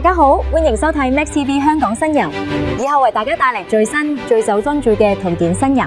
家好，歡迎收睇 Max TV 香港新人，以後為大家帶嚟最新、最受關注嘅圖片新人。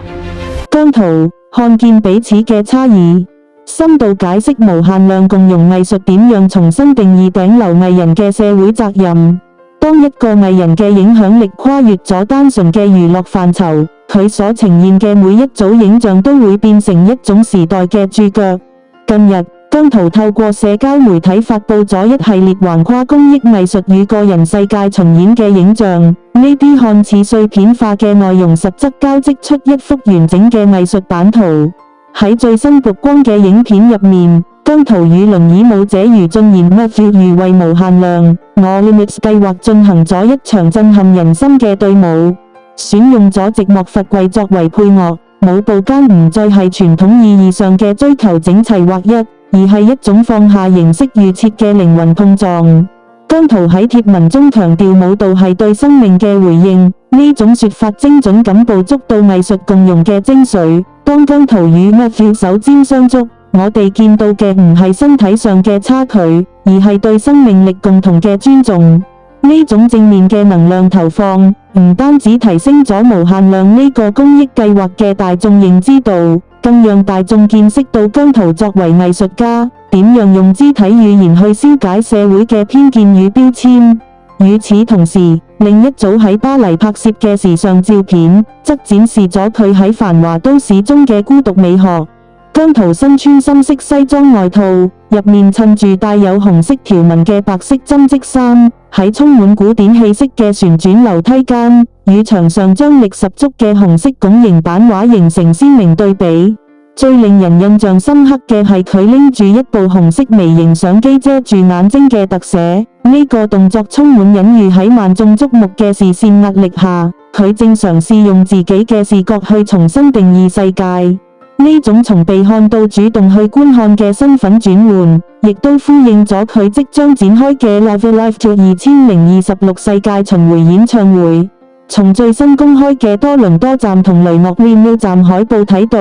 姜濤看見彼此嘅差異，深度解釋無限量共融藝術點樣重新定義頂流藝人嘅社會責任。當一個藝人嘅影響力跨越咗單純嘅娛樂範疇，佢所呈現嘅每一組影像都會變成一種時代嘅注腳。近日，姜濤透過社交媒體發佈咗一系列橫跨公益藝術與個人世界巡演嘅影像，呢啲看似碎片化嘅內容實則交織出一幅完整嘅藝術版圖。喺最新曝光嘅影片入面，姜濤與輪椅舞者余俊賢 Matthew 為無限量我 Limits 計劃進行咗一場震撼人心嘅對舞，選用咗寂寞佛櫃作為配樂，舞步間唔再係傳統意義上嘅追求整齊劃一，而係一種放下形式預設嘅靈魂碰撞。姜濤喺貼文中強調舞蹈係對生命嘅回應，呢種說法精準咁捕捉到藝術共融嘅精髓。當姜濤與 Matthew 手尖相觸，我哋見到嘅唔係身體上嘅差距，而係對生命力共同嘅尊重。呢種正面嘅能量投放，唔單止提升咗無限量呢個公益計劃嘅大眾認知度，更讓大眾見識到姜濤作為藝術家，點樣用肢體語言去消解社會嘅偏見與標籤。與此同時，另一組喺巴黎拍攝嘅時尚照片，則展示咗佢喺繁華都市中嘅孤獨美學。姜濤身穿深色西裝外套，入面襯住帶有紅色條紋嘅白色針織衫，喺充滿古典氣息嘅旋轉樓梯間，與牆上張力十足嘅紅色拱形版畫形成鮮明對比。最令人印象深刻嘅係佢拎住一部紅色微型相機遮住眼睛嘅特寫，呢個動作充滿隱喻。喺萬眾矚目嘅視線壓力下，佢正嘗試用自己嘅視覺去重新定義世界。呢種從被看到主動去觀看嘅身份轉換，亦都呼應咗佢即將展開嘅 Live Alive Tour 2026世界巡迴演唱會。從最新公開嘅多倫多站同雷諾 Renew 站海報睇到，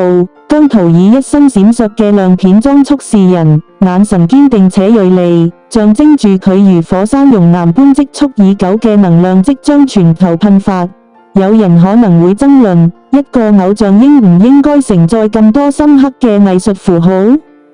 姜濤以一身閃爍嘅亮片裝束示人，眼神堅定且銳利，象徵住佢如火山熔岩般積蓄已久嘅能量即將全球噴發。有人可能會爭論，一個偶像應唔應該承載咁多深刻嘅藝術符號？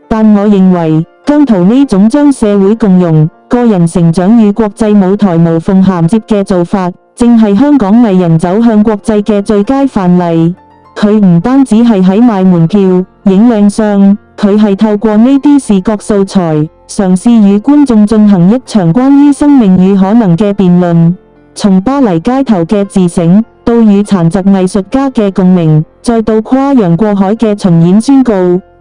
但我認為，姜濤呢種將社會共融、個人成長與國際舞台無縫銜接嘅做法，正係香港藝人走向國際嘅最佳範例。佢唔單止係喺賣門票、影靚相，佢係透過呢啲視覺素材，嘗試與觀眾進行一場關於生命與可能嘅辯論。從巴黎街頭嘅自省，到與殘疾藝術家嘅共鳴，再到跨洋過海嘅巡演宣告，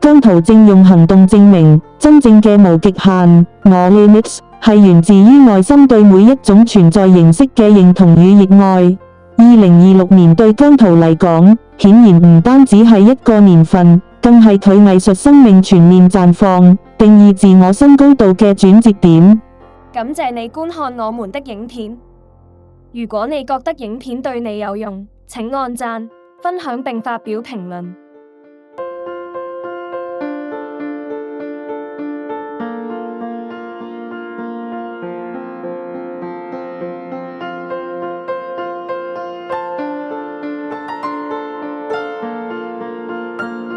姜濤正用行動證明，真正嘅無極限我 Limits 係源自於內心對每一種存在形式嘅認同與熱愛。2026年對姜濤嚟講，顯然唔單止係一個年份，更係佢藝術生命全面綻放、定義自我新高度嘅轉折點。感謝你觀看我們的影片。如果你覺得影片對你有用，請按讚、分享並發表評論。